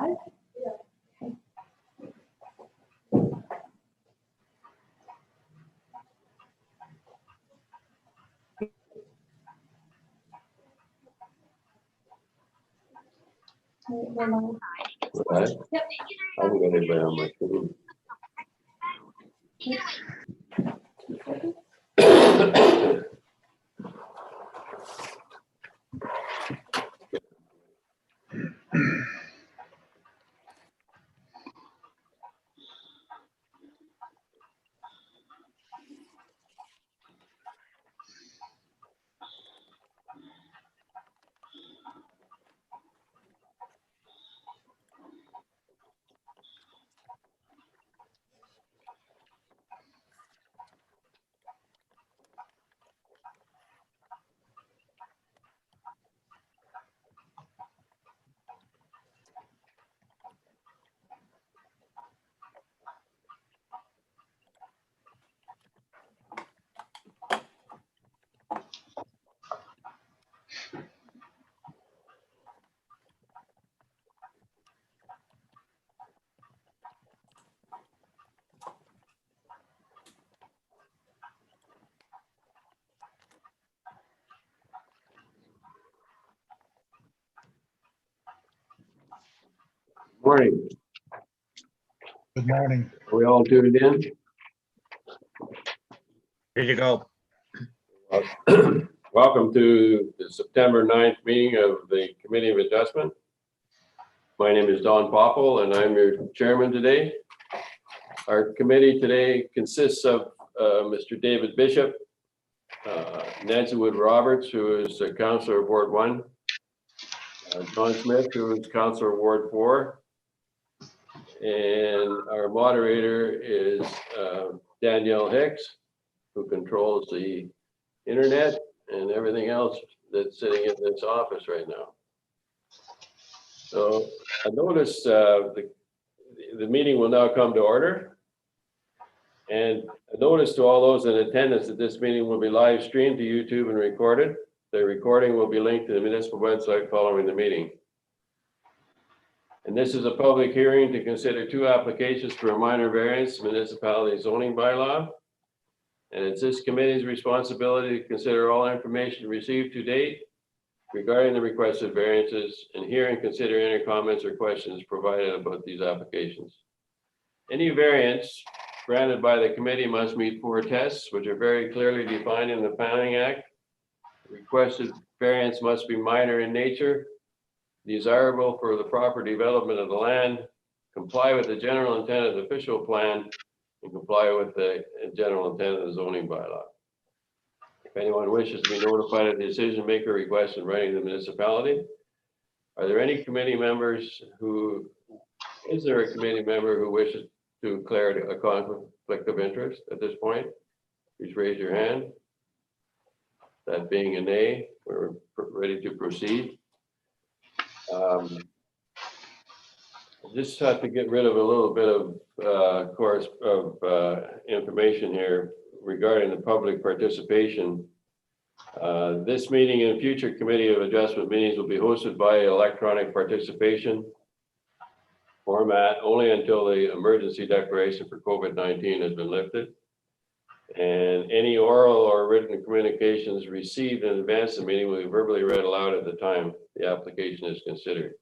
live? We're live. Right. Yep. I haven't got anybody on my screen. Morning. Good morning. Are we all tuned in? Here you go. Welcome to the September 9th meeting of the Committee of Adjustment. My name is Don Popple and I'm your chairman today. Our committee today consists of Mr. David Bishop, Nancy Wood Roberts, who is a councillor of Ward 1, John Smith, who is councillor of Ward 4, and our moderator is Danielle Hicks, who controls the internet and everything else that's sitting in this office right now. So I noticed the meeting will now come to order. And a notice to all those in attendance that this meeting will be live streamed to YouTube and recorded. The recording will be linked to the municipal website following the meeting. And this is a public hearing to consider two applications for a minor variance municipality zoning bylaw. And it's this committee's responsibility to consider all information received to date regarding the requested variances and hear and consider any comments or questions provided about these applications. Any variance granted by the committee must meet 4 tests, which are very clearly defined in the Planning Act. The requested variance must be minor in nature, desirable for the proper development of the land, comply with the general intent of the official plan, and comply with the general intent of the zoning bylaw. If anyone wishes to be notified of the decision maker request in writing to the municipality, are there any committee members is there a committee member who wishes to declare a conflict of interest at this point? Please raise your hand. That being a nay, we're ready to proceed. Just have to get rid of a little bit of information here regarding the public participation. This meeting and future Committee of Adjustment meetings will be hosted by electronic participation format only until the emergency declaration for COVID-19 has been lifted. And any oral or written communications received in advance of the meeting will be verbally read aloud at the time the application is considered.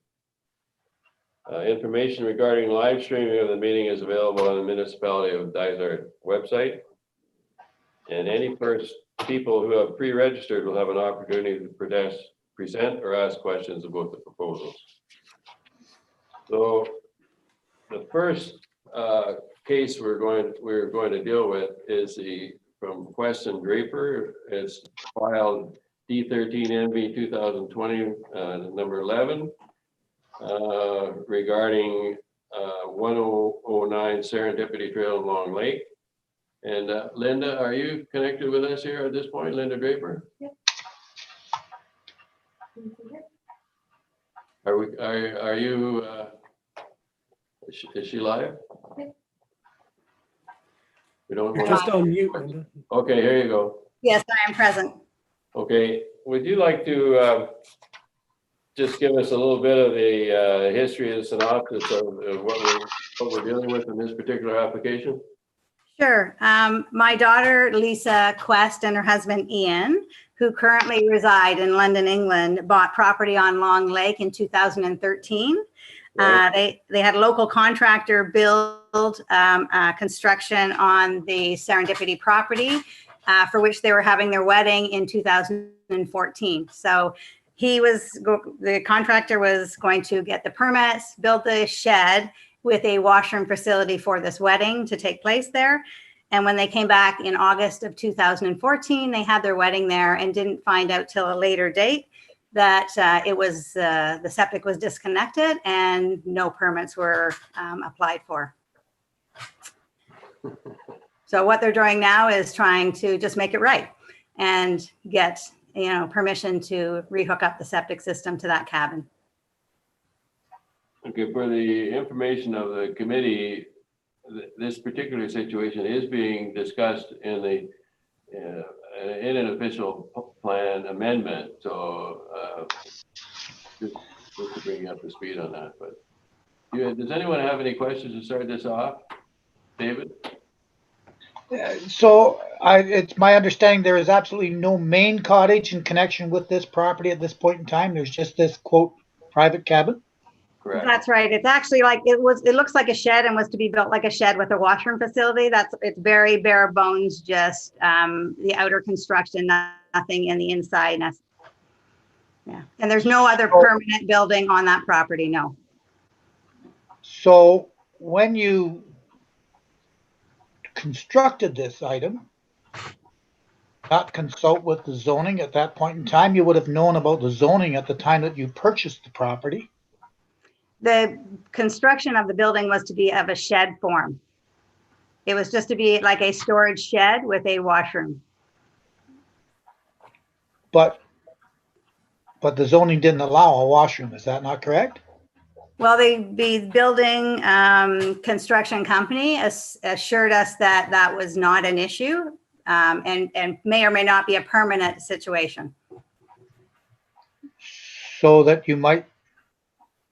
Information regarding live streaming of the meeting is available on the Municipality of Dysart website. And any people who have pre-registered will have an opportunity to present or ask questions about the proposals. So the first case we're going to deal with is from Quest and Draper. It's filed D13NB 2020 number 11 regarding 1009 Serendipity Trail in Long Lake. And Linda, are you connected with us here at this point, Linda Draper? Yep. Are you? Is she live? Yep. We don't. You're just on mute, Linda. Okay, here you go. Yes, I am present. Okay, would you like to just give us a little bit of a history and synopsis of what we're dealing with in this particular application? Sure. My daughter, Lisa Quest, and her husband, Ian, who currently reside in London, England, bought property on Long Lake in 2013. Right. They had a local contractor build construction on the Serendipity property, for which they were having their wedding in 2014. So the contractor was going to get the permits, build the shed with a washroom facility for this wedding to take place there. And when they came back in August of 2014, they had their wedding there and didn't find out till a later date that the septic was disconnected and no permits were applied for. So what they're doing now is trying to just make it right and get, permission to rehook up the septic system to that cabin. Okay, for the information of the committee, this particular situation is being discussed in an official plan amendment. So just to bring you up to speed on that. But does anyone have any questions to start this off? David? So it's my understanding there is absolutely no main cottage in connection with this property at this point in time. There's just this quote private cabin. Correct. That's right. It's actually like it looks like a shed and was to be built like a shed with a washroom facility. It's very bare bones, just the outer construction, nothing in the inside. Yeah. And there's no other permanent building on that property, no. So when you constructed this item, not consult with the zoning at that point in time, you would have known about the zoning at the time that you purchased the property. The construction of the building was to be of a shed form. It was just to be like a storage shed with a washroom. But the zoning didn't allow a washroom, is that not correct? Well, the building construction company assured us that that was not an issue, and may or may not be a permanent situation. So that you might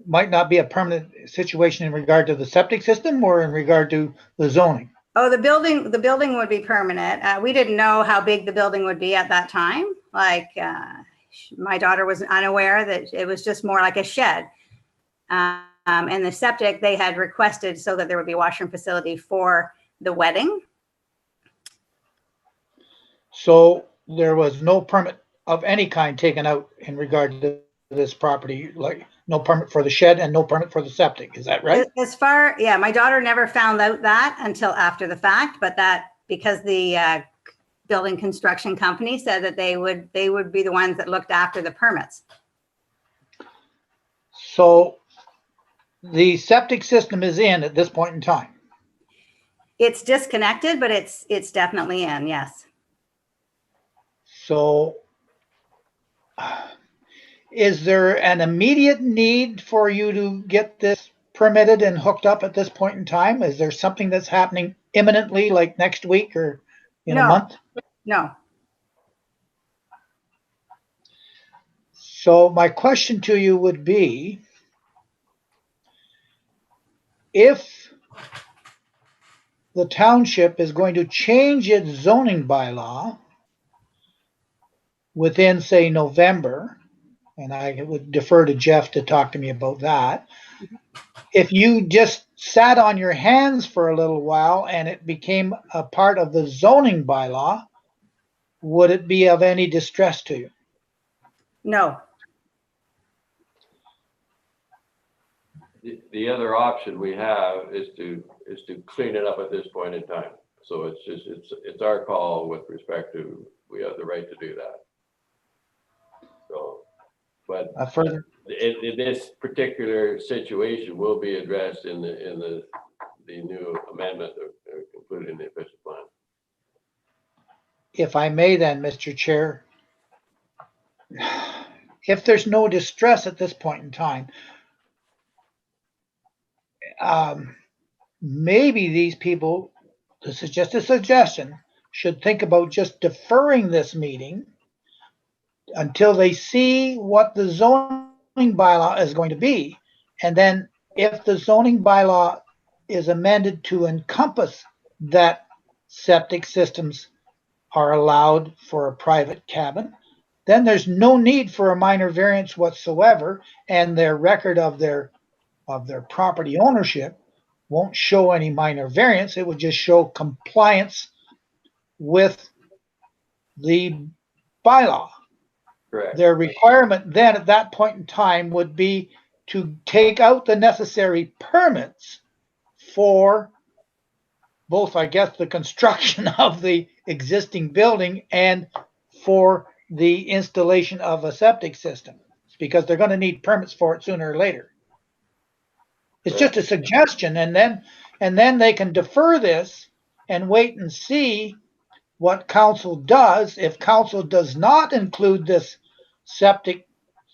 not be a permanent situation in regard to the septic system or in regard to the zoning? Oh, the building would be permanent. We didn't know how big the building would be at that time. Like my daughter was unaware that it was just more like a shed. And the septic they had requested so that there would be a washroom facility for the wedding. So there was no permit of any kind taken out in regard to this property, like no permit for the shed and no permit for the septic. Is that right? Yeah, my daughter never found out that until after the fact, but that because the building construction company said that they would be the ones that looked after the permits. So the septic system is in at this point in time. It's disconnected, but it's definitely in, yes. So is there an immediate need for you to get this permitted and hooked up at this point in time? Is there something that's happening imminently, like next week or in a month? No. So my question to you would be, if the township is going to change its zoning bylaw within, say, November, and I would defer to Jeff to talk to me about that. If you just sat on your hands for a little while and it became a part of the zoning bylaw, would it be of any distress to you? No. The other option we have is to clean it up at this point in time. So it's our call with respect to, we have the right to do that. So, but Further, in this particular situation will be addressed in the new amendment included in the official plan. if I may then, Mr. Chair, if there's no distress at this point in time, maybe these people, this is just a suggestion, should think about just deferring this meeting until they see what the zoning bylaw is going to be. And then if the zoning bylaw is amended to encompass that septic systems are allowed for a private cabin, then there's no need for a minor variance whatsoever, and their record of their property ownership won't show any minor variance. It would just show compliance with the bylaw. Correct. Their requirement then at that point in time would be to take out the necessary permits for both, I guess, the construction of the existing building and for the installation of a septic system, because they're going to need permits for it sooner or later. It's just a suggestion, and then they can defer this and wait and see what council does. If council does not include this septic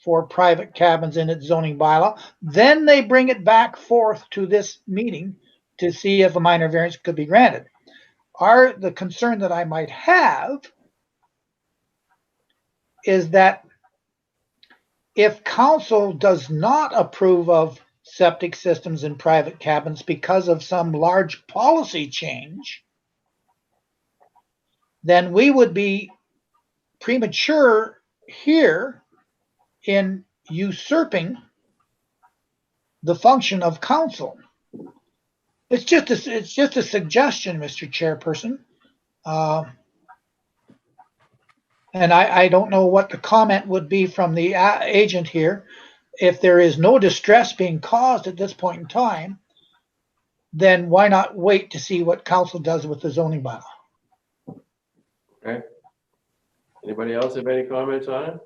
for private cabins in its zoning bylaw, then they bring it back forth to this meeting to see if a minor variance could be granted. The concern that I might have is that if council does not approve of septic systems in private cabins because of some large policy change, then we would be premature here in usurping the function of council. It's just a suggestion, Mr. Chairperson. And I don't know what the comment would be from the agent here. If there is no distress being caused at this point in time, then why not wait to see what council does with the zoning bylaw? Okay. Anybody else have any comments on it?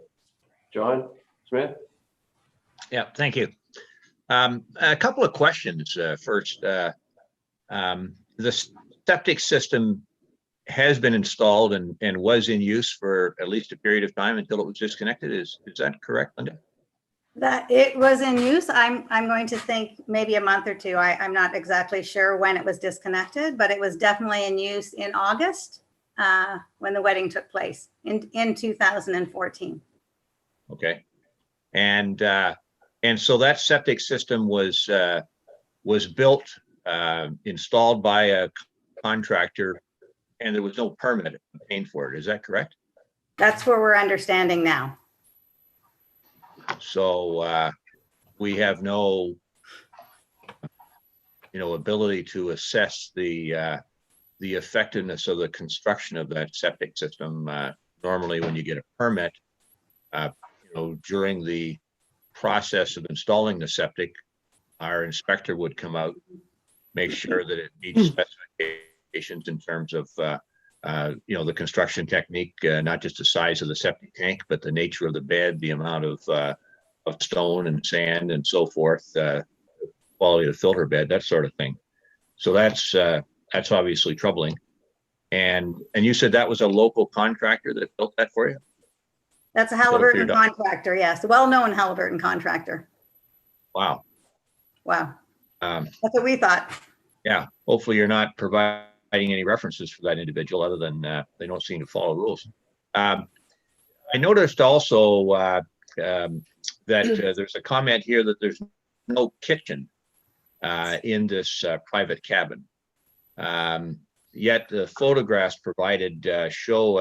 John Smith? Yeah, thank you. A couple of questions. First, the septic system has been installed and was in use for at least a period of time until it was disconnected. Is that correct, Linda? That it was in use, I'm going to think maybe a month or two. I'm not exactly sure when it was disconnected, but it was definitely in use in August when the wedding took place in 2014. Okay. And so that septic system was built, installed by a contractor, and there was no permit obtained for it. Is that correct? That's where we're understanding now. So we have no, ability to assess the effectiveness of the construction of that septic system. Normally, when you get a permit, during the process of installing the septic, our inspector would come out, make sure that it meets specifications in terms of the construction technique, not just the size of the septic tank, but the nature of the bed, the amount of stone and sand and so forth, quality of the filter bed, that sort of thing. So that's obviously troubling. And you said that was a local contractor that built that for you? That's a Halliburton contractor, yes, a well-known Halliburton contractor. Wow. Wow. That's what we thought. Yeah. Hopefully you're not providing any references for that individual other than they don't seem to follow rules. I noticed also that there's a comment here that there's no kitchen in this private cabin. Yet the photographs provided show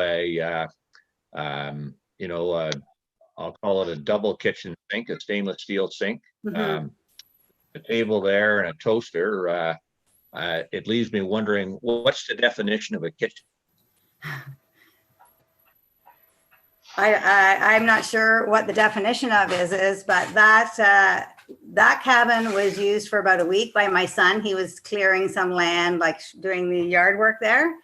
I'll call it a double kitchen sink, a stainless steel sink, a table there and a toaster. It leaves me wondering, what's the definition of a kitchen? I'm not sure what the definition of is, but that cabin was used for about a week by my son. He was clearing some land, like doing the yard work there.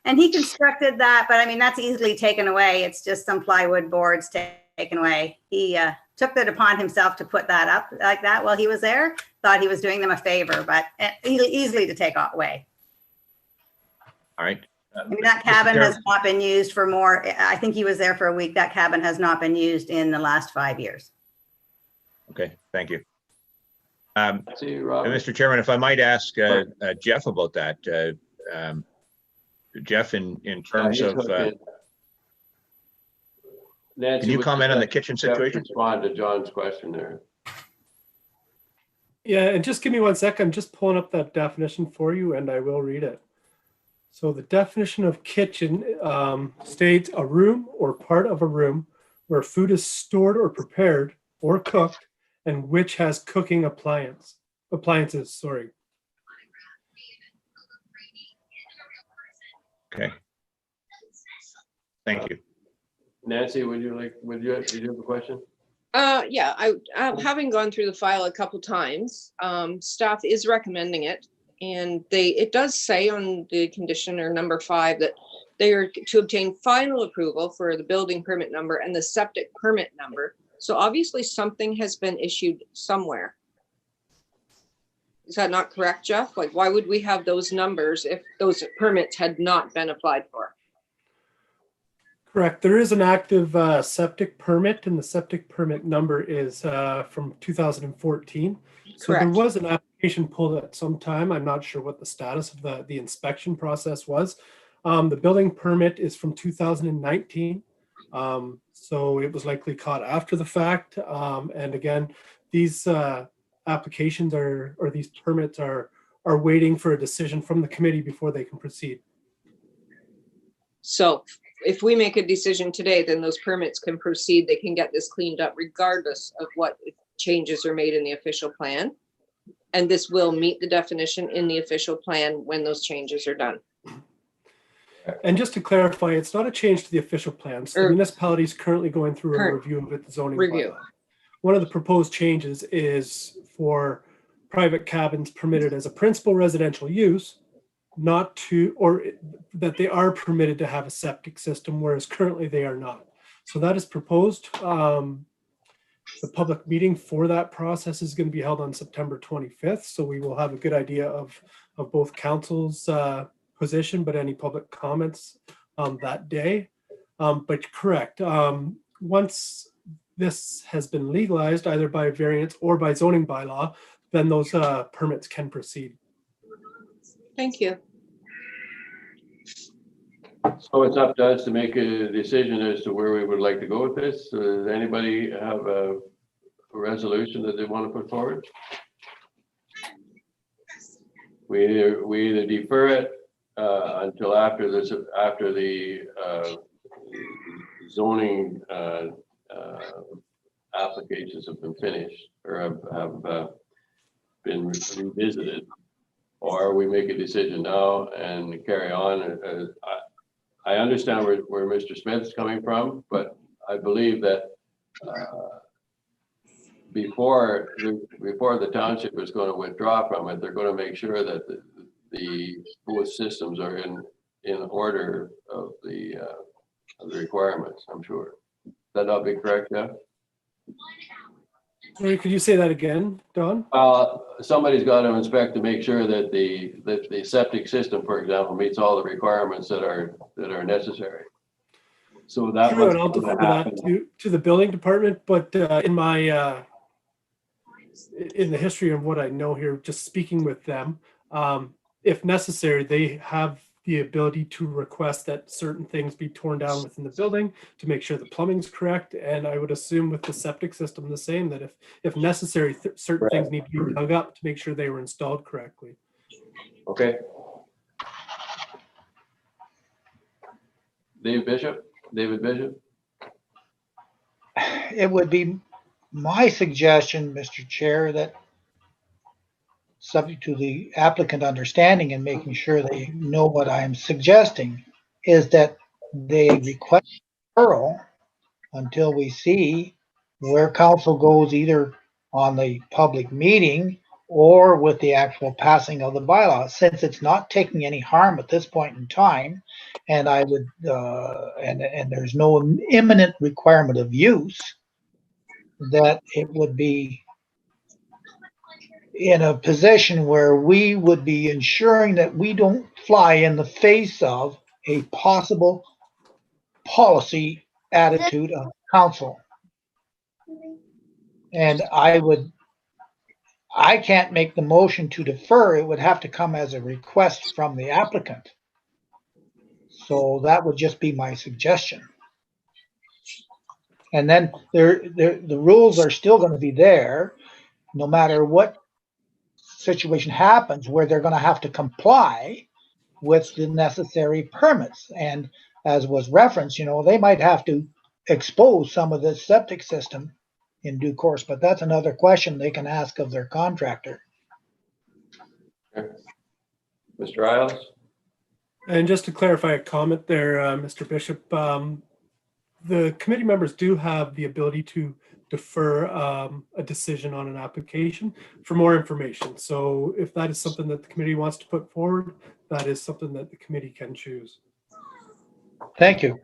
And he constructed that, but I mean, that's easily taken away. It's just some plywood boards taken away. He took it upon himself to put that up like that while he was there. Thought he was doing them a favor, but easily to take away. All right. I mean, that cabin has not been used for more. I think he was there for a week. That cabin has not been used in the last 5 years. Okay, thank you. See you, Rob. Mr. Chairman, if I might ask Jeff about that. Jeff, in terms of Nancy, Can you would comment on the like kitchen Jeff situation? respond to John's question there? Yeah, and just give me 1 second. I'm just pulling up that definition for you, and I will read it. So the definition of kitchen states a room or part of a room where food is stored or prepared or cooked, and which has cooking appliances. Sorry. Okay. Thank you. Nancy, would you have a question? Yeah, having gone through the file a couple times, staff is recommending it. And it does say on the conditioner number 5 that they are to obtain final approval for the building permit number and the septic permit number. So obviously something has been issued somewhere. Is that not correct, Jeff? Like, why would we have those numbers if those permits had not been applied for? Correct. There is an active septic permit, and the septic permit number is from 2014. So there Correct. was an application pulled at some time. I'm not sure what the status of the inspection process was. The building permit is from 2019. So it was likely caught after the fact. And again, these applications or these permits are waiting for a decision from the committee before they can proceed. So if we make a decision today, then those permits can proceed. They can get this cleaned up regardless of what changes are made in the official plan. And this will meet the definition in the official plan when those changes are done. And just to clarify, it's not a change to the official plans. The municipality is currently going through a review of it, the zoning Review. bylaw. One of the proposed changes is for private cabins permitted as a principal residential use, not to, or that they are permitted to have a septic system, whereas currently they are not. So that is proposed. The public meeting for that process is going to be held on September 25th. So we will have a good idea of both council's position, but any public comments that day. But correct, once this has been legalized, either by variance or by zoning bylaw, then those permits can proceed. Thank you. So it's up to us to make a decision as to where we would like to go with this. Does anybody have a resolution that they want to put forward? We either defer it until after the zoning applications have been finished or have been revisited, or we make a decision now and carry on. I understand where Mr. Smith's coming from, but I believe that before the township is going to withdraw from it, they're going to make sure that the both systems are in order of the requirements, I'm sure. That not be correct, Jeff? Sorry, could you say that again, Don? Somebody's got to inspect to make sure that the septic system, for example, meets all the requirements that are necessary. So that True, was and I'll defer that to the building department, but in my in the history of what I know here, just speaking with them, if necessary, they have the ability to request that certain things be torn down within the building to make sure the plumbing's correct. And I would assume with the septic system the same, that if necessary, certain things need to be dug up to make sure they were installed correctly. Okay. David Bishop? It would be my suggestion, Mr. Chair, that subject to the applicant understanding and making sure they know what I'm suggesting, is that they request referral until we see where council goes, either on the public meeting or with the actual passing of the bylaw, since it's not taking any harm at this point in time. And I would, and there's no imminent requirement of use, that it would be in a position where we would be ensuring that we don't fly in the face of a possible policy attitude of council. And I can't make the motion to defer. It would have to come as a request from the applicant. So that would just be my suggestion. And then the rules are still going to be there, no matter what situation happens, where they're going to have to comply with the necessary permits. And as was referenced, they might have to expose some of the septic system in due course, but that's another question they can ask of their contractor. Mr. Isles? And just to clarify a comment there, Mr. Bishop, the committee members do have the ability to defer a decision on an application for more information. So if that is something that the committee wants to put forward, that is something that the committee can choose. Thank you.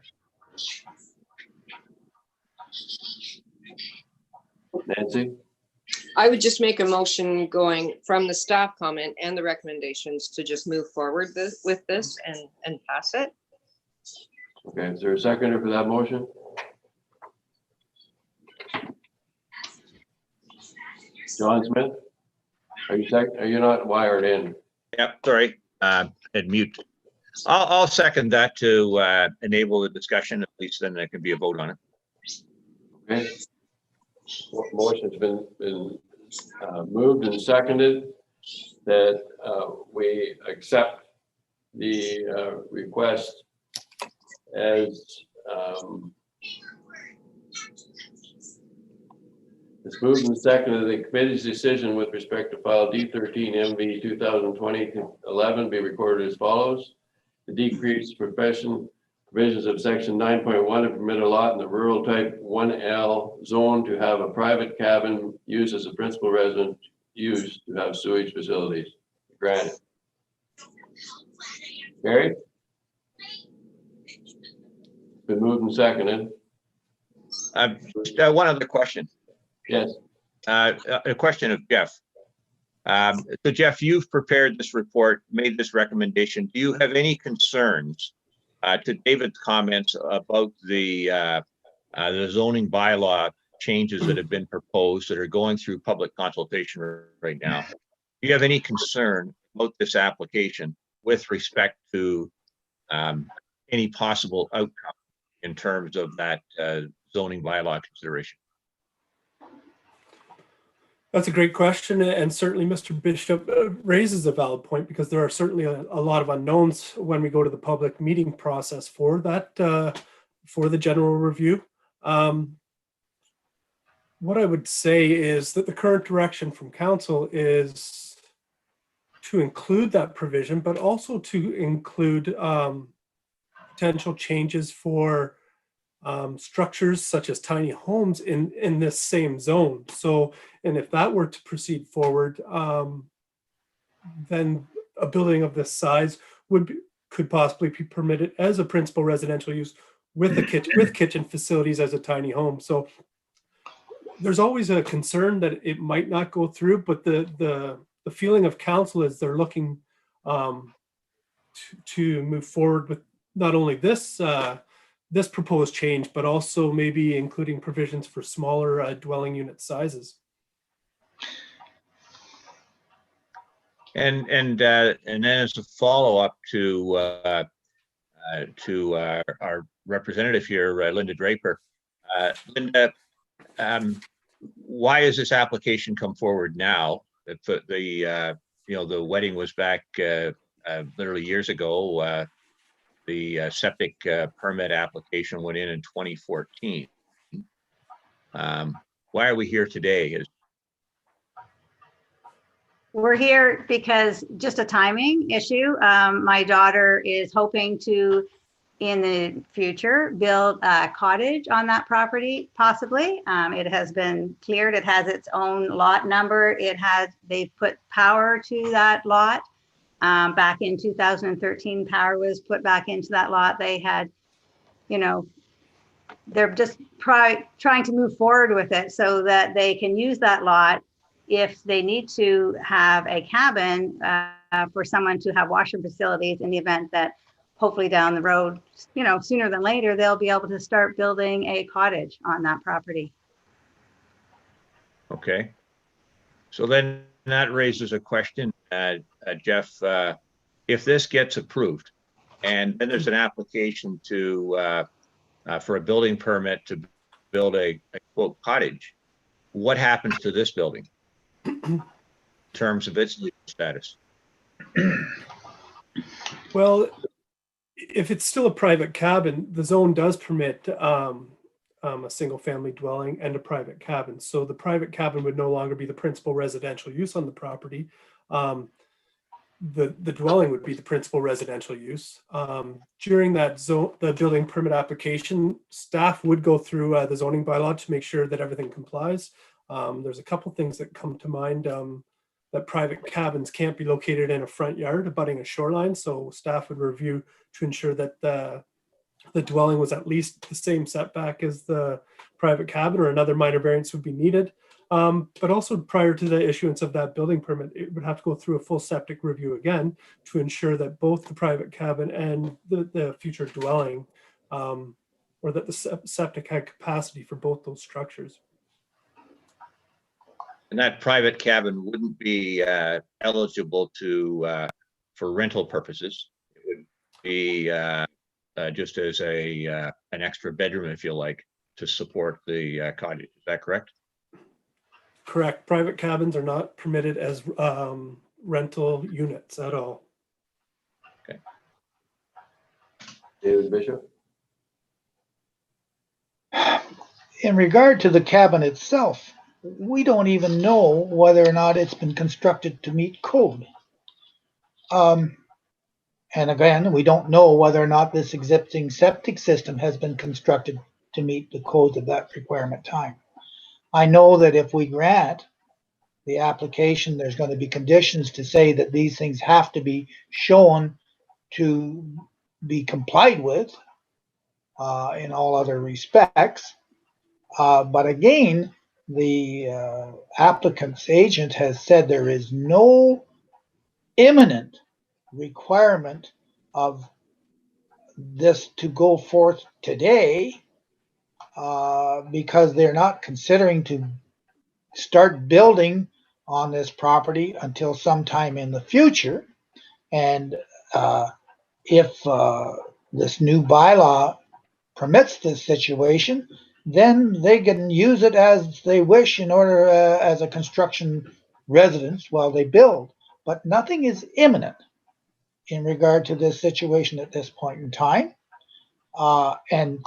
Nancy? I would just make a motion going from the staff comment and the recommendations to just move forward with this and pass it. Okay, is there a seconder for that motion? John Smith? Are you not wired in? Yep, sorry, at mute. I'll second that to enable the discussion, at least then there can be a vote on it. Okay. Motion's been moved and seconded that we accept the request as it's moved and seconded. The committee's decision with respect to file D13 MV 2020-11 be recorded as follows. The decreased provisions of section 9.1 to permit a lot in the rural type 1L zone to have a private cabin used as a principal residence use to have sewage facilities. Granted. Carried. Been moved and seconded. One other question. Yes. A question of Jeff. So Jeff, you've prepared this report, made this recommendation. Do you have any concerns to David's comments about the zoning bylaw changes that have been proposed that are going through public consultation right now? Do you have any concern about this application with respect to any possible outcome in terms of that zoning bylaw consideration? That's a great question, and certainly Mr. Bishop raises a valid point, because there are certainly a lot of unknowns when we go to the public meeting process for that, for the general review. What I would say is that the current direction from council is to include that provision, but also to include potential changes for structures such as tiny homes in this same zone. So, and if that were to proceed forward, then a building of this size could possibly be permitted as a principal residential use with kitchen facilities as a tiny home. So there's always a concern that it might not go through, but the feeling of council is they're looking to move forward with not only this this proposed change, but also maybe including provisions for smaller dwelling unit sizes. And then as a follow-up to our representative here, Linda Draper. Linda, why has this application come forward now? The wedding was back literally years ago. The septic permit application went in 2014. Why are we here today? We're here because just a timing issue. My daughter is hoping to, in the future, build a cottage on that property, possibly. It has been cleared. It has its own lot number. They've put power to that lot. Back in 2013, power was put back into that lot. They had, they're just trying to move forward with it so that they can use that lot if they need to have a cabin for someone to have washroom facilities, in the event that hopefully down the road, sooner than later, they'll be able to start building a cottage on that property. Okay. So then that raises a question, Jeff, if this gets approved and then there's an application for a building permit to build a quote cottage, what happens to this building in terms of its legal status? Well, if it's still a private cabin, the zone does permit a single family dwelling and a private cabin. So the private cabin would no longer be the principal residential use on the property. The dwelling would be the principal residential use. During that zone, the building permit application, staff would go through the zoning bylaw to make sure that everything complies. There's a couple things that come to mind. That private cabins can't be located in a front yard abutting a shoreline. So staff would review to ensure that the dwelling was at least the same setback as the private cabin, or another minor variance would be needed. But also prior to the issuance of that building permit, it would have to go through a full septic review again to ensure that both the private cabin and the future dwelling, or that the septic had capacity for both those structures. And that private cabin wouldn't be eligible to for rental purposes. It would be just as an extra bedroom, if you like, to support the cottage. Is that correct? Correct. Private cabins are not permitted as rental units at all. David Bishop? In regard to the cabin itself, we don't even know whether or not it's been constructed to meet code. And again, we don't know whether or not this existing septic system has been constructed to meet the codes of that requirement time. I know that if we grant the application, there's going to be conditions to say that these things have to be shown to be complied with in all other respects. But again, the applicant's agent has said there is no imminent requirement of this to go forth today because they're not considering to start building on this property until sometime in the future. And if this new bylaw permits this situation, then they can use it as they wish in order as a construction residence while they build. But nothing is imminent in regard to this situation at this point in time. And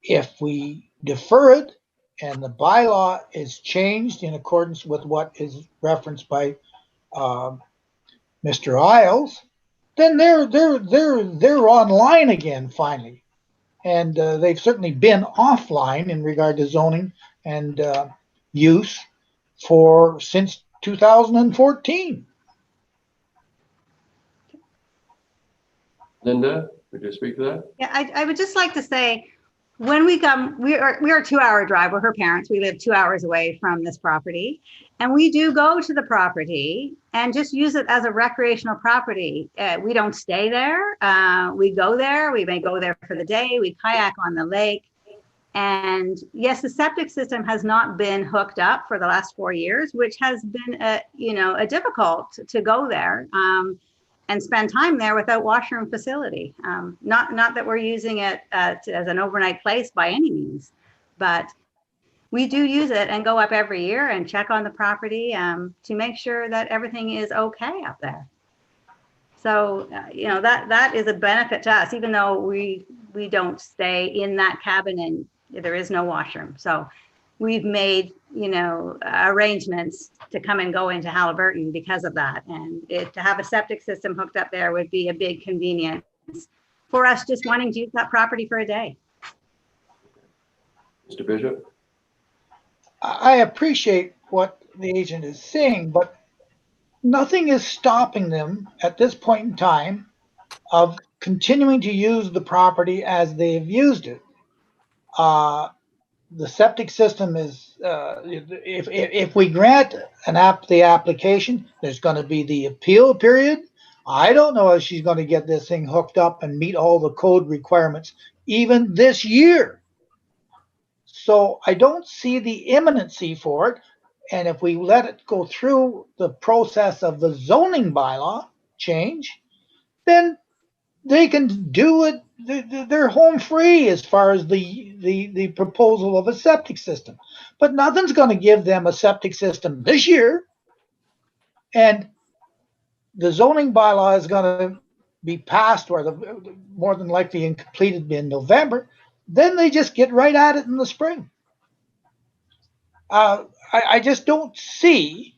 if we defer it and the bylaw is changed in accordance with what is referenced by Mr. Isles, then they're online again finally. And they've certainly been offline in regard to zoning and use since 2014. Linda, would you speak to that? Yeah, I would just like to say, when we come, we are a 2-hour drive. We're her parents. We live 2 hours away from this property. And we do go to the property and just use it as a recreational property. We don't stay there. We go there. We may go there for the day. We kayak on the lake. And yes, the septic system has not been hooked up for the last 4 years, which has been a difficult to go there and spend time there without washroom facility. Not that we're using it as an overnight place by any means, but we do use it and go up every year and check on the property to make sure that everything is okay up there. So, that is a benefit to us, even though we don't stay in that cabin and there is no washroom. So we've made, arrangements to come and go into Halliburton because of that. And to have a septic system hooked up there would be a big convenience for us just wanting to use that property for a day. Mr. Bishop? I appreciate what the agent is saying, but nothing is stopping them at this point in time of continuing to use the property as they've used it. The septic system is, if we grant the application, there's going to be the appeal period. I don't know if she's going to get this thing hooked up and meet all the code requirements even this year. So I don't see the imminency for it. And if we let it go through the process of the zoning bylaw change, then they can do it. They're home free as far as the proposal of a septic system, but nothing's going to give them a septic system this year. And the zoning bylaw is going to be passed, or more than likely and completed in November. Then they just get right at it in the spring. I just don't see.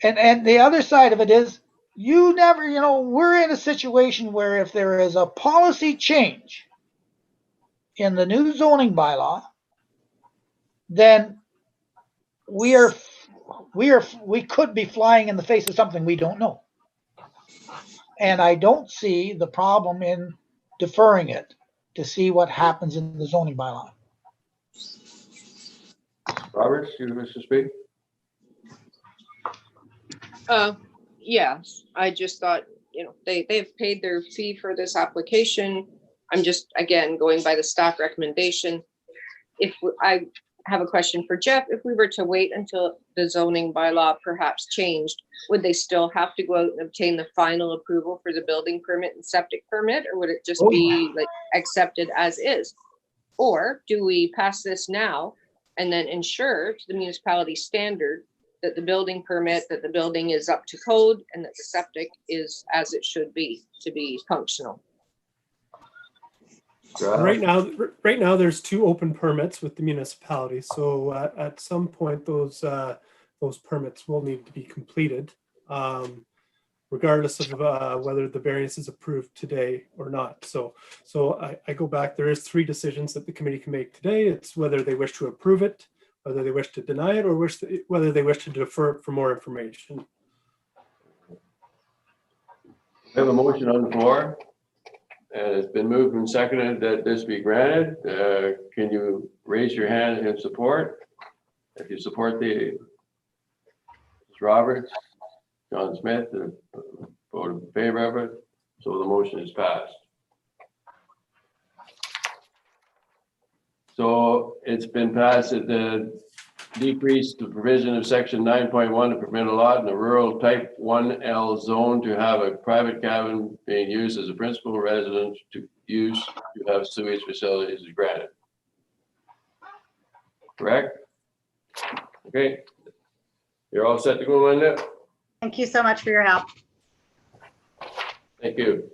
And the other side of it is, you never, we're in a situation where if there is a policy change in the new zoning bylaw, then we could be flying in the face of something we don't know. And I don't see the problem in deferring it to see what happens in the zoning bylaw. Roberts, you wish to speak? Yes, I just thought, they've paid their fee for this application. I'm just, again, going by the staff recommendation. I have a question for Jeff. If we were to wait until the zoning bylaw perhaps changed, would they still have to go out and obtain the final approval for the building permit and septic permit, or would it just be like accepted as is? Or do we pass this now and then ensure to the municipality standard that the building permit, that the building is up to code, and that the septic is as it should be to be functional? Right now, there's 2 open permits with the municipality. So at some point, those permits will need to be completed, regardless of whether the variance is approved today or not. So I go back. There is 3 decisions that the committee can make today. It's whether they wish to approve it, whether they wish to deny it, or whether they wish to defer it for more information. We have a motion on the floor, and it's been moved and seconded that this be granted. Can you raise your hand in support? If you support the Roberts, John Smith, vote in favor of it, so the motion is passed. So it's been passed that the decrease the provision of section 9.1 to permit a lot in a rural type 1L zone to have a private cabin being used as a principal residence to have sewage facilities is granted. Correct? Okay. You're all set to go, Linda? Thank you so much for your help. Thank you.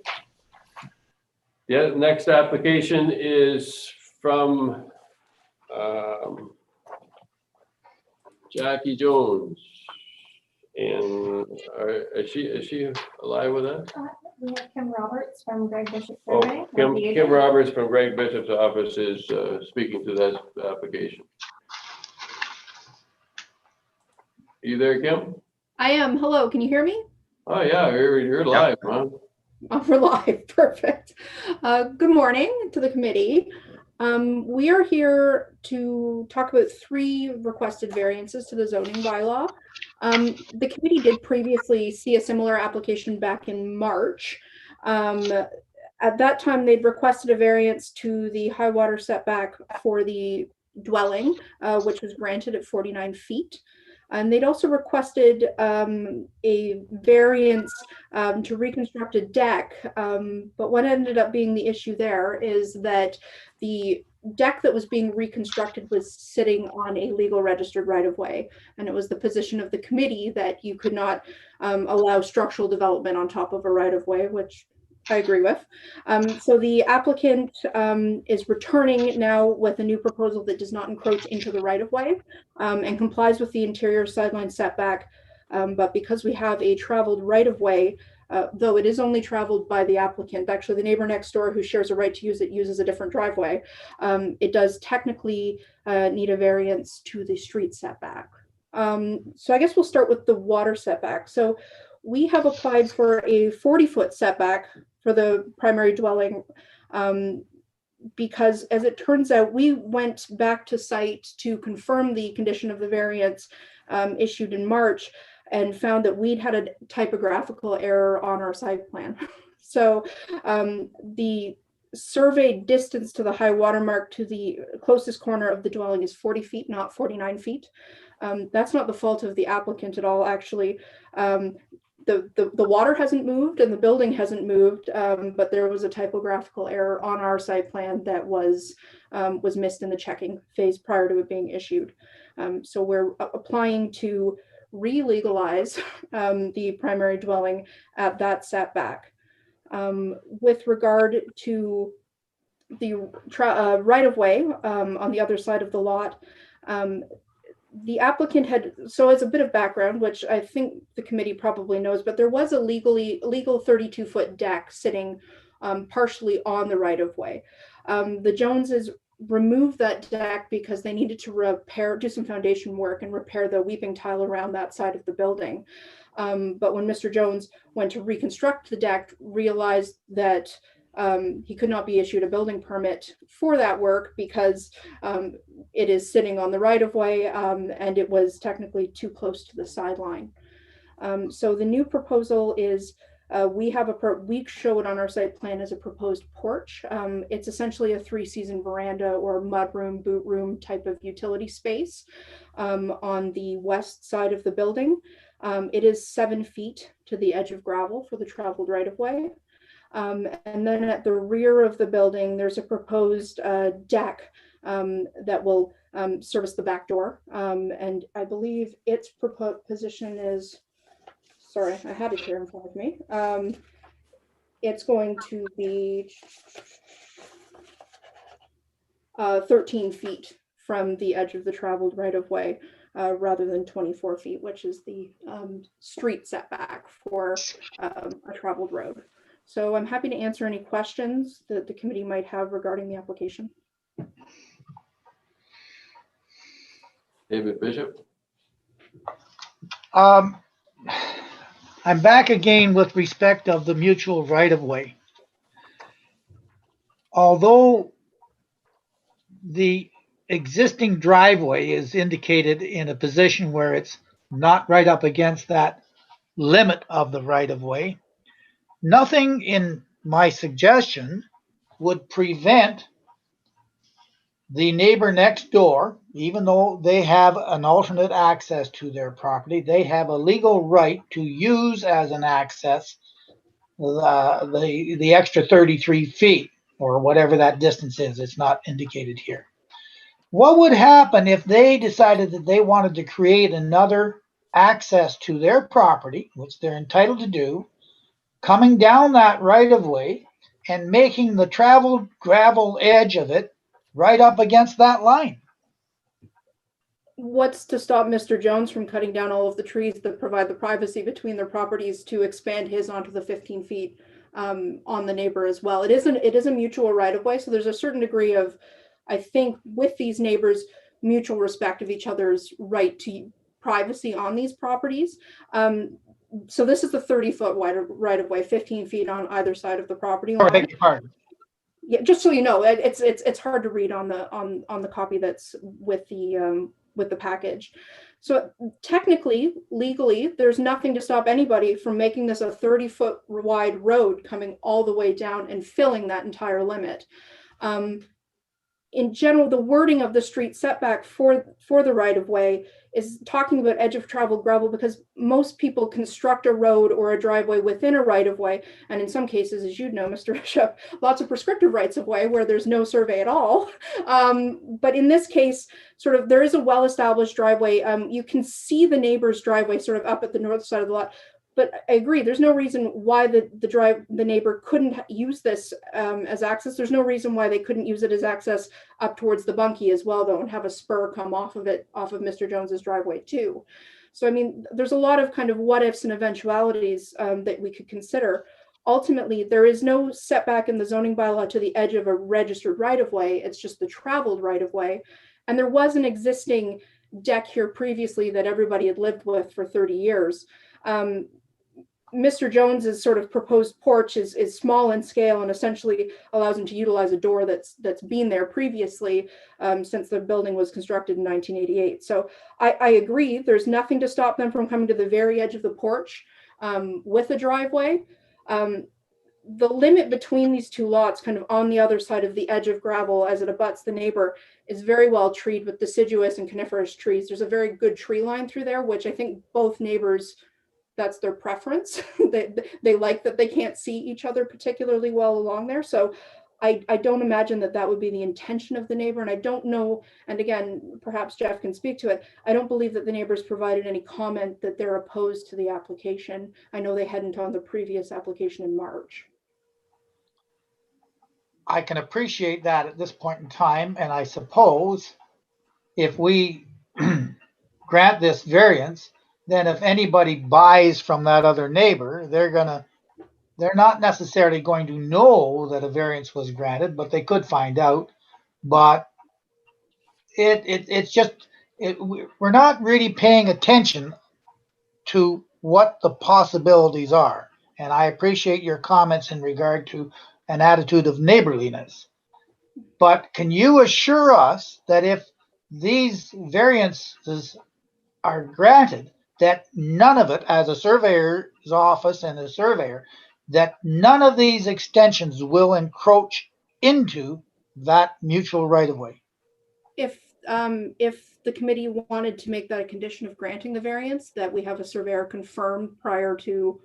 The next application is from Jackie Jones. And is she alive with us? We have Kim Roberts from Greg Bishop Oh, Survey. Kim Roberts from Greg Bishop's office is speaking to this application. Are you there, Kim? I am. Hello, can you hear me? Oh yeah, you're live, man. Oh, we're live. Perfect. Good morning to the committee. We are here to talk about 3 requested variances to the zoning bylaw. The committee did previously see a similar application back in March. At that time, they'd requested a variance to the high water setback for the dwelling, which was granted at 49 feet. And they'd also requested a variance to reconstruct a deck. But what ended up being the issue there is that the deck that was being reconstructed was sitting on a legal registered right-of-way. And it was the position of the committee that you could not allow structural development on top of a right-of-way, which I agree with. So the applicant is returning now with a new proposal that does not encroach into the right-of-way and complies with the interior sideline setback. But because we have a traveled right-of-way, though it is only traveled by the applicant, actually the neighbor next door who shares a right to use it uses a different driveway, it does technically need a variance to the street setback. So I guess we'll start with the water setback. So we have applied for a 40-foot setback for the primary dwelling because, as it turns out, we went back to site to confirm the condition of the variance issued in March and found that we'd had a typographical error on our site plan. So the surveyed distance to the high water mark to the closest corner of the dwelling is 40 feet, not 49 feet. That's not the fault of the applicant at all, actually. The water hasn't moved and the building hasn't moved, but there was a typographical error on our site plan that was missed in the checking phase prior to it being issued. So we're applying to re-legalize the primary dwelling at that setback. With regard to the right-of-way on the other side of the lot, the applicant had, so as a bit of background, which I think the committee probably knows, but there was a legal 32-foot deck sitting partially on the right-of-way. The Joneses removed that deck because they needed to do some foundation work and repair the weeping tile around that side of the building. But when Mr. Jones went to reconstruct the deck, realized that he could not be issued a building permit for that work because it is sitting on the right-of-way and it was technically too close to the sideline. So the new proposal is we show it on our site plan as a proposed porch. It's essentially a 3-season veranda or mudroom, boot room type of utility space on the west side of the building. It is 7 feet to the edge of gravel for the traveled right-of-way. And then at the rear of the building, there's a proposed deck that will service the back door. And I believe its position is, sorry, I had it here in front of me. It's going to be 13 feet from the edge of the traveled right-of-way rather than 24 feet, which is the street setback for a traveled road. So I'm happy to answer any questions that the committee might have regarding the application. David Bishop? I'm back again with respect of the mutual right-of-way. Although the existing driveway is indicated in a position where it's not right up against that limit of the right-of-way, nothing in my suggestion would prevent the neighbor next door, even though they have an alternate access to their property, they have a legal right to use as an access the extra 33 feet or whatever that distance is. It's not indicated here. What would happen if they decided that they wanted to create another access to their property, which they're entitled to do, coming down that right-of-way and making the traveled gravel edge of it right up against that line? What's to stop Mr. Jones from cutting down all of the trees that provide the privacy between their properties to expand his onto the 15 feet on the neighbor as well? It is a mutual right-of-way, so there's a certain degree of, I think, with these neighbors, mutual respect of each other's right to privacy on these properties. So this is the 30-foot wide right-of-way, 15 feet on either side of the property line. I beg your pardon. Yeah, just so you know, it's hard to read on the copy that's with the package. So technically, legally, there's nothing to stop anybody from making this a 30-foot wide road coming all the way down and filling that entire limit. In general, the wording of the street setback for the right-of-way is talking about edge of traveled gravel because most people construct a road or a driveway within a right-of-way, and in some cases, as you know, Mr. Bishop, lots of prescriptive rights-of-way where there's no survey at all. But in this case, sort of there is a well-established driveway. You can see the neighbor's driveway sort of up at the north side of the lot. But I agree, there's no reason why the neighbor couldn't use this as access. There's no reason why they couldn't use it as access up towards the bunkie as well, though, and have a spur come off of Mr. Jones's driveway too. So, I mean, there's a lot of kind of what ifs and eventualities that we could consider. Ultimately, there is no setback in the zoning bylaw to the edge of a registered right-of-way. It's just the traveled right-of-way. And there was an existing deck here previously that everybody had lived with for 30 years. Mr. Jones's sort of proposed porch is small in scale and essentially allows him to utilize a door that's been there previously since the building was constructed in 1988. So I agree, there's nothing to stop them from coming to the very edge of the porch with a driveway. The limit between these two lots, kind of on the other side of the edge of gravel as it abuts the neighbor, is very well treed with deciduous and coniferous trees. There's a very good tree line through there, which I think both neighbors that's their preference. They like that they can't see each other particularly well along there. So I don't imagine that that would be the intention of the neighbor. And I don't know, and again, perhaps Jeff can speak to it. I don't believe that the neighbors provided any comment that they're opposed to the application. I know they hadn't on the previous application in March. I can appreciate that at this point in time, and I suppose if we grant this variance, then if anybody buys from that other neighbor, they're not necessarily going to know that a variance was granted, but they could find out. But it's just, we're not really paying attention to what the possibilities are. And I appreciate your comments in regard to an attitude of neighborliness. But can you assure us that if these variances are granted, that none of it, as a surveyor's office and a surveyor, that none of these extensions will encroach into that mutual right of way? If the committee wanted to make that a condition of granting the variance, that we have a surveyor confirm prior to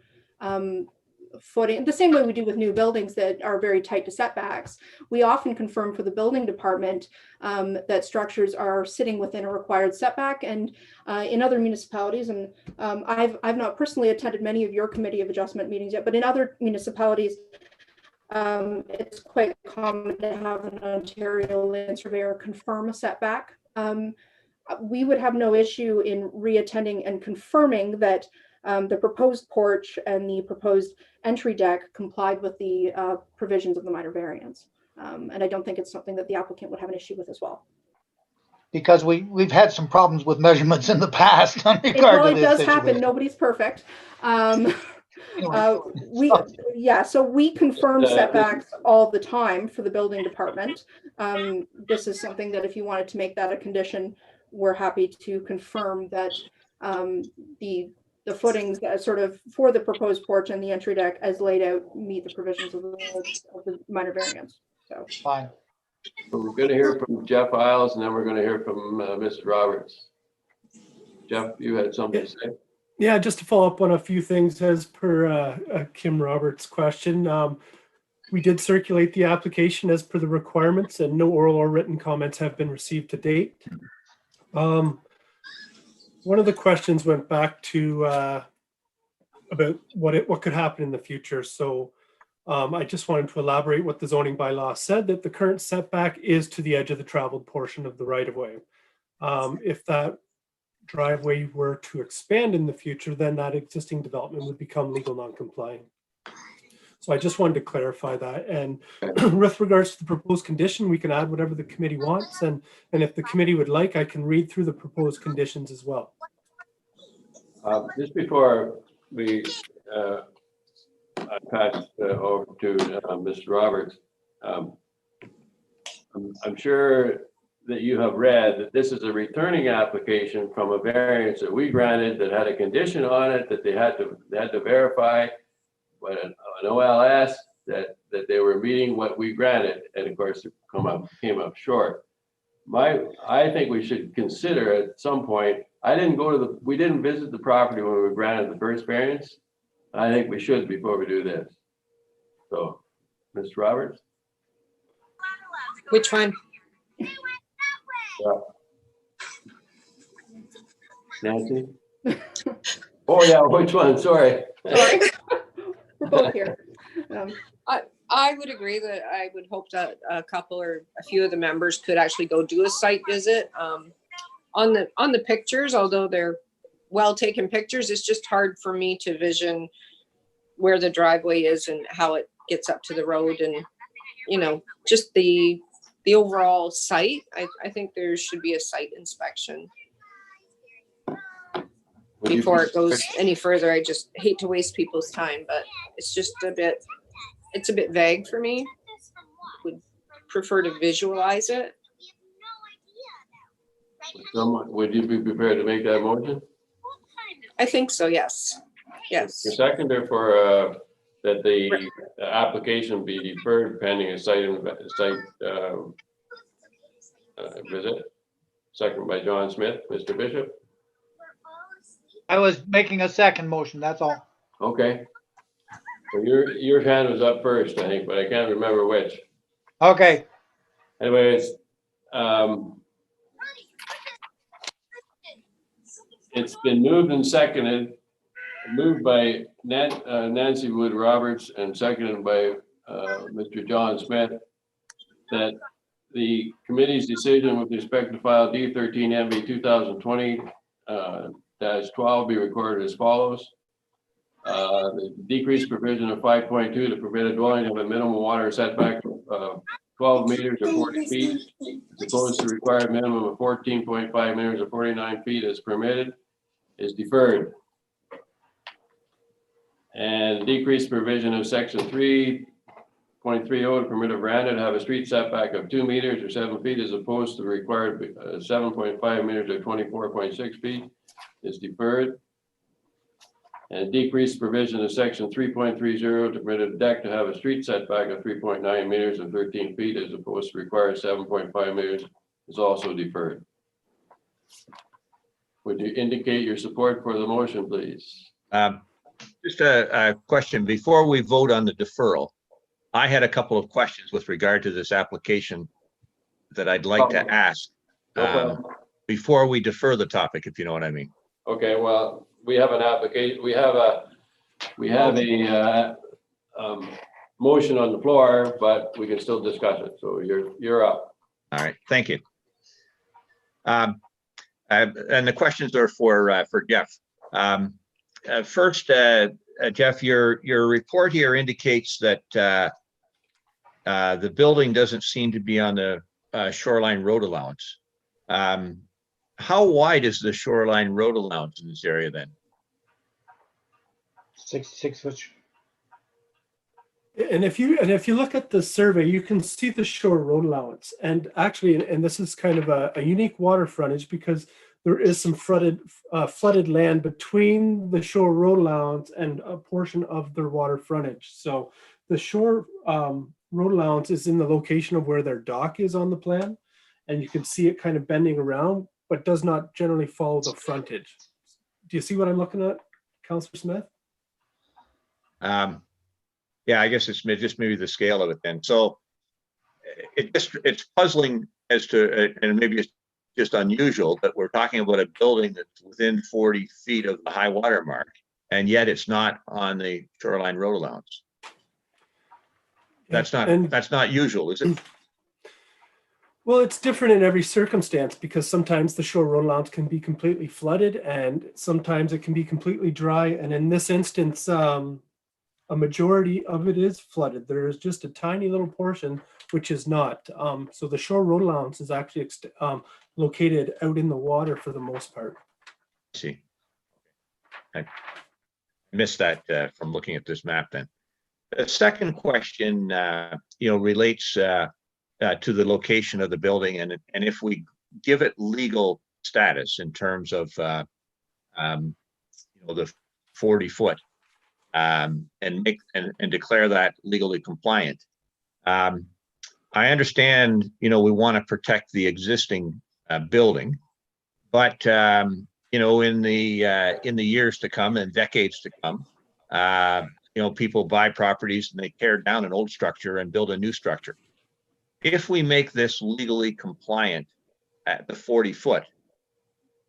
footing, the same way we do with new buildings that are very tight to setbacks. We often confirm for the building department that structures are sitting within a required setback. And in other municipalities, and I've not personally attended many of your committee of adjustment meetings yet, but in other municipalities, it's quite common to have an Ontario land surveyor confirm a setback. We would have no issue in reattending and confirming that the proposed porch and the proposed entry deck complied with the provisions of the minor variance. And I don't think it's something that the applicant would have an issue with as well. Because we've had some problems with measurements in the past on regard Well, to it this does situation. happen. Nobody's perfect. Anyway, So we confirm setbacks all the time for the building department. This is something that if you wanted to make that a condition, we're happy to confirm that the footings sort of for the proposed porch and the entry deck as laid out meet the provisions of the minor variance. So fine. We're going to hear from Jeff Isles, and then we're going to hear from Mr. Roberts. Jeff, you had something to say? Yeah, just to follow up on a few things as per Kim Roberts' question. We did circulate the application as per the requirements, and no oral or written comments have been received to date. One of the questions went back to about what could happen in the future. So I just wanted to elaborate what the zoning bylaw said, that the current setback is to the edge of the traveled portion of the right-of-way. If that driveway were to expand in the future, then that existing development would become legal non-compliant. So I just wanted to clarify that. And with regards to the proposed condition, we can add whatever the committee wants. And if the committee would like, I can read through the proposed conditions as well. Just before we I pass over to Mr. Roberts, I'm sure that you have read that this is a returning application from a variance that we granted that had a condition on it that they had to verify when an OLS that they were meeting what we granted, and of course it came up short. I think we should consider at some point. We didn't visit the property when we were granted the first variance. I think we should before we do this. So, Mr. Roberts? Which one? Nancy? Oh yeah, which one? Sorry. sorry, we're both here. I would agree that I would hope that a couple or a few of the members could actually go do a site visit. On the pictures, although they're well taken pictures, it's just hard for me to vision where the driveway is and how it gets up to the road, and just the overall site. I think there should be a site inspection before it goes any further. I just hate to waste people's time, but it's just a bit vague for me. Would prefer to visualize it. Would you be prepared to make that motion? I think so, yes. Yes. Your seconder for that the application be deferred pending a site visit. Second by John Smith. Mr. Bishop? I was making a second motion, that's all. Okay. So your hand was up first, I think, but I can't remember which. Okay, Anyways, it's been moved and seconded, moved by Nancy Wood Roberts and seconded by Mr. John Smith, that the committee's decision with respect to file D13MB 2020-12 be recorded as follows. The decreased provision of 5.2 to permit a dwelling of a minimum water setback of 12 meters or 40 feet, as opposed to required minimum of 14.5 meters or 49 feet as permitted, is deferred. And decreased provision of section 3.30 to permit a veranda to have a street setback of 2 meters or 7 feet as opposed to required 7.5 meters or 24.6 feet is deferred. And decreased provision of section 3.30 to permit a deck to have a street setback of 3.9 meters and 13 feet as opposed to required 7.5 meters is also deferred. Would you indicate your support for the motion, please? Just a question before we vote on the deferral. I had a couple of questions with regard to this application that I'd like to ask No problem. before we defer the topic, if you know what I mean. Okay, well, we have an application, we have a motion on the floor, but we can still discuss it. So you're up. All right, thank you. And the questions are for Jeff. First, Jeff, your report here indicates that the building doesn't seem to be on the shoreline road allowance. How wide is the shoreline road allowance in this area then? 6 foot. And if you look at the survey, you can see the shore road allowance. And actually, and this is kind of a unique water frontage because there is some flooded land between the shore road allowance and a portion of their water frontage. So the shore road allowance is in the location of where their dock is on the plan. And you can see it kind of bending around, but does not generally follow the frontage. Do you see what I'm looking at, Councillor Smith? Yeah, I guess it's just maybe the scale of it then. So it's puzzling as to, and maybe it's just unusual that we're talking about a building that's within 40 feet of the high water mark, and yet it's not on the shoreline road allowance. That's not usual, is it? Well, it's different in every circumstance because sometimes the shore road allowance can be completely flooded and sometimes it can be completely dry. And in this instance, a majority of it is flooded. There is just a tiny little portion which is not. So the shore road allowance is actually located out in the water for the most part. I see. I missed that from looking at this map then. The second question, relates to the location of the building, and if we give it legal status in terms of the 40 foot and declare that legally compliant. I understand, we want to protect the existing building, but in the years to come and decades to come, people buy properties and they tear down an old structure and build a new structure. If we make this legally compliant at the 40 foot,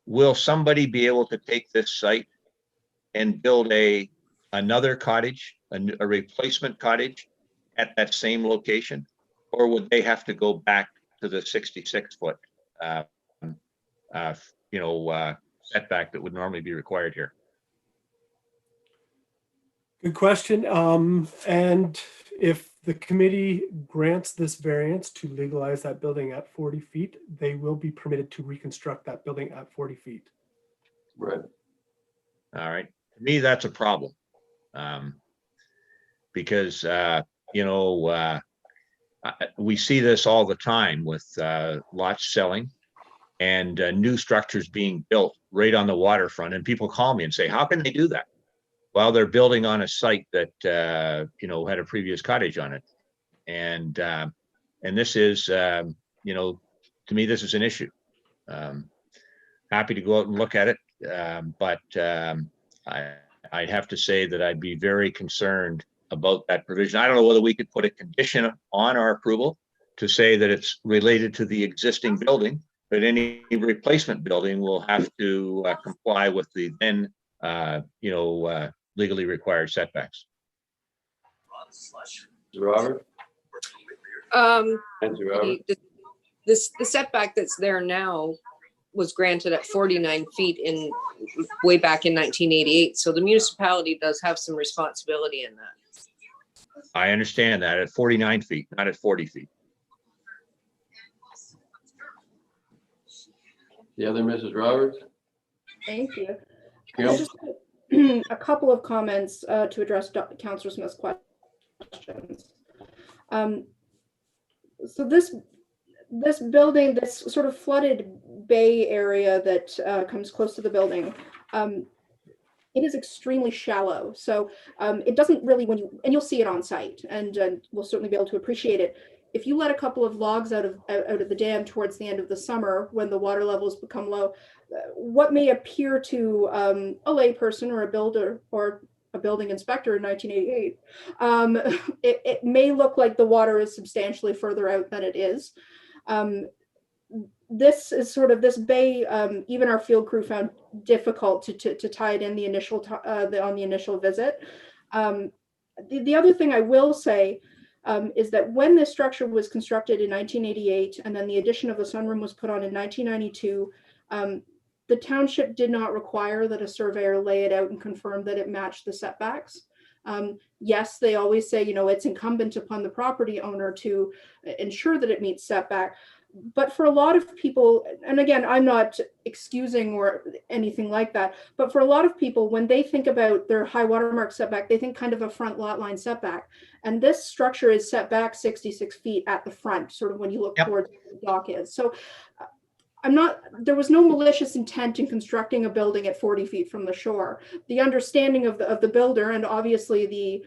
will somebody be able to take this site and build another cottage, a replacement cottage at that same location? Or would they have to go back to the 66 foot, setback that would normally be required here? Good question. And if the committee grants this variance to legalize that building at 40 feet, they will be permitted to reconstruct that building at 40 feet. Right. All right. To me, that's a problem. Because, we see this all the time with lots selling and new structures being built right on the waterfront. And people call me and say, how can they do that? Well, they're building on a site that, had a previous cottage on it. And this is, to me, this is an issue. Happy to go out and look at it. I'd have to say that I'd be very concerned about that provision. I don't know whether we could put a condition on our approval to say that it's related to the existing building, but any replacement building will have to comply with the then, legally required setbacks. Robert? Thank you, Robert. The setback that's there now was granted at 49 feet way back in 1988. So the municipality does have some responsibility in that. I understand that at 49 feet, not at 40 feet. The other Mrs. Roberts? Thank you. Gail? Just a couple of comments to address Councillor Smith's questions. So this building, this sort of flooded bay area that comes close to the building, it is extremely shallow. So it doesn't really, and you'll see it on site, and we'll certainly be able to appreciate it. If you let a couple of logs out of the dam towards the end of the summer when the water levels become low, what may appear to a layperson or a builder or a building inspector in 1988, it may look like the water is substantially further out than it is. This is sort of this bay, even our field crew found difficult to tie it in on the initial visit. The other thing I will say is that when this structure was constructed in 1988, and then the addition of the sunroom was put on in 1992, the township did not require that a surveyor lay it out and confirm that it matched the setbacks. Yes, they always say, it's incumbent upon the property owner to ensure that it meets setback. But for a lot of people, and again, I'm not excusing or anything like that, but for a lot of people, when they think about their high watermark setback, they think kind of a front lot line setback. And this structure is set back 66 feet at the front, sort of when you look towards where the dock is. So there was no malicious intent in constructing a building at 40 feet from the shore. The understanding of the builder, and obviously the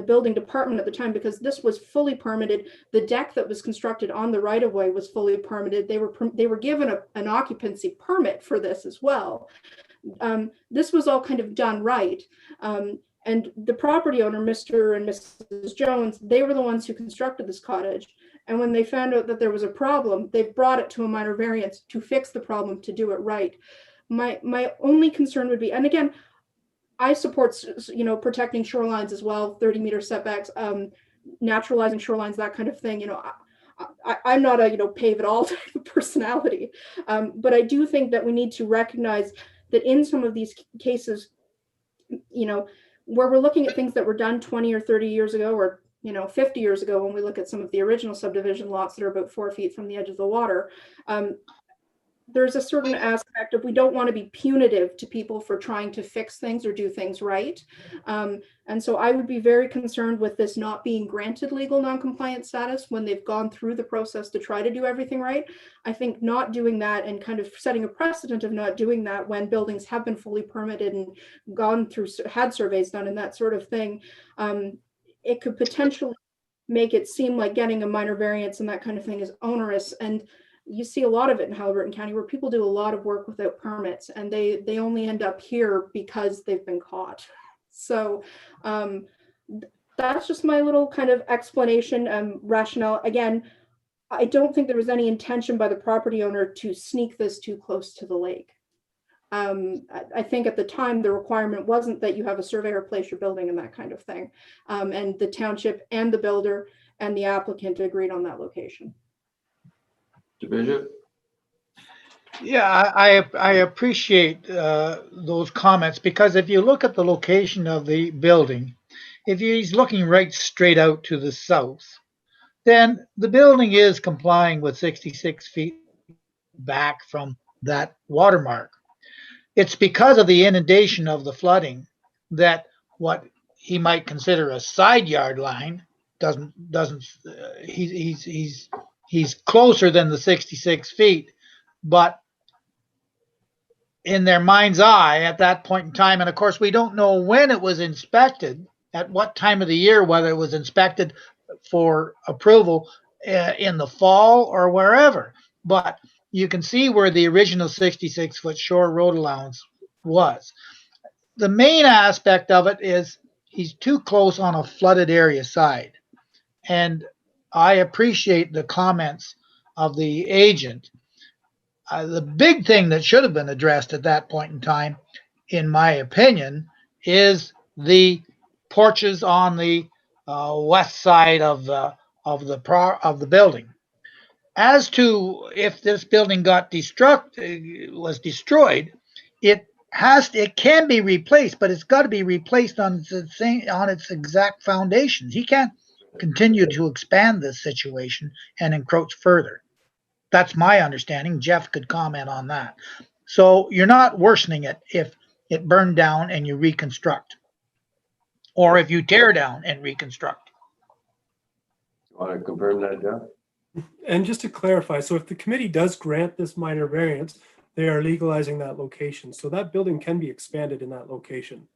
building department at the time, because this was fully permitted, the deck that was constructed on the right of way was fully permitted. They were given an occupancy permit for this as well. This was all kind of done right. And the property owner, Mr. and Mrs. Jones, they were the ones who constructed this cottage. And when they found out that there was a problem, they brought it to a minor variance to fix the problem, to do it right. My only concern would be, and again, I support, protecting shorelines as well, 30-meter setbacks, naturalizing shorelines, that kind of thing. I'm not a, pave it all type of personality. But I do think that we need to recognize that in some of these cases, where we're looking at things that were done 20 or 30 years ago, or 50 years ago, when we look at some of the original subdivision lots that are about 4 feet from the edge of the water, there's a certain aspect of, we don't want to be punitive to people for trying to fix things or do things right. And so I would be very concerned with this not being granted legal non-compliant status when they've gone through the process to try to do everything right. I think not doing that and kind of setting a precedent of not doing that when buildings have been fully permitted and gone through, had surveys done and that sort of thing, it could potentially make it seem like getting a minor variance and that kind of thing is onerous. And you see a lot of it in Haliburton County where people do a lot of work without permits, and they only end up here because they've been caught. So that's just my little kind of explanation, rationale. Again, I don't think there was any intention by the property owner to sneak this too close to the lake. I think at the time the requirement wasn't that you have a surveyor place your building and that kind of thing. And the township and the builder and the applicant agreed on that location. Bishop? Yeah, I appreciate those comments, because if you look at the location of the building, if he's looking right straight out to the south, then the building is complying with 66 feet back from that watermark. It's because of the inundation of the flooding that what he might consider a side yard line he's closer than the 66 feet, but in their mind's eye at that point in time, and of course we don't know when it was inspected, at what time of the year, whether it was inspected for approval in the fall or wherever, but you can see where the original 66-foot shore road allowance was. The main aspect of it is he's too close on a flooded area side. And I appreciate the comments of the agent. The big thing that should have been addressed at that point in time, in my opinion, is the porches on the west side of the building. As to if this building was destroyed, it can be replaced, but it's got to be replaced on its exact foundations. He can't continue to expand this situation and encroach further. That's my understanding. Jeff could comment on that. So you're not worsening it if it burned down and you reconstruct, or if you tear down and reconstruct. Want to confirm that, Jeff? And just to clarify, so if the committee does grant this minor variance, they are legalizing that location. So that building can be expanded in that location.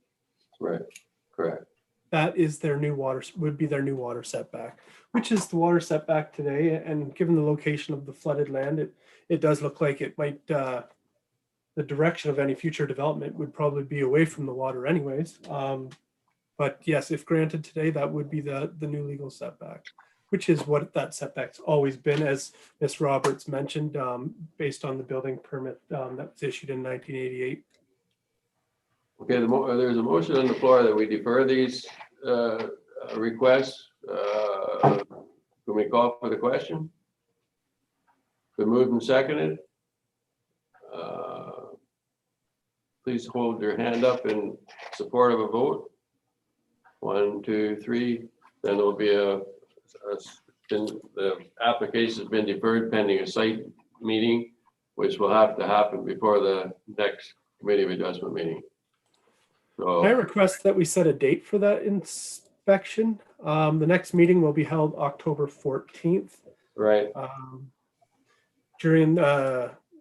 Right, correct. That is would be their new water setback, which is the water setback today. And given the location of the flooded land, it does look like it might, the direction of any future development would probably be away from the water anyways. But yes, if granted today, that would be the new legal setback, which is what that setback's always been, as Ms. Roberts mentioned, based on the building permit that was issued in 1988. Okay, there's a motion on the floor that we defer these requests. Can we call for the question? Been moved and seconded. Please hold your hand up in support of a vote. 1, 2, 3. Then there'll be the application has been deferred pending a site meeting, which will have to happen before the next committee of adjustment meeting. So I request that we set a date for that inspection. The next meeting will be held October 14th. right, During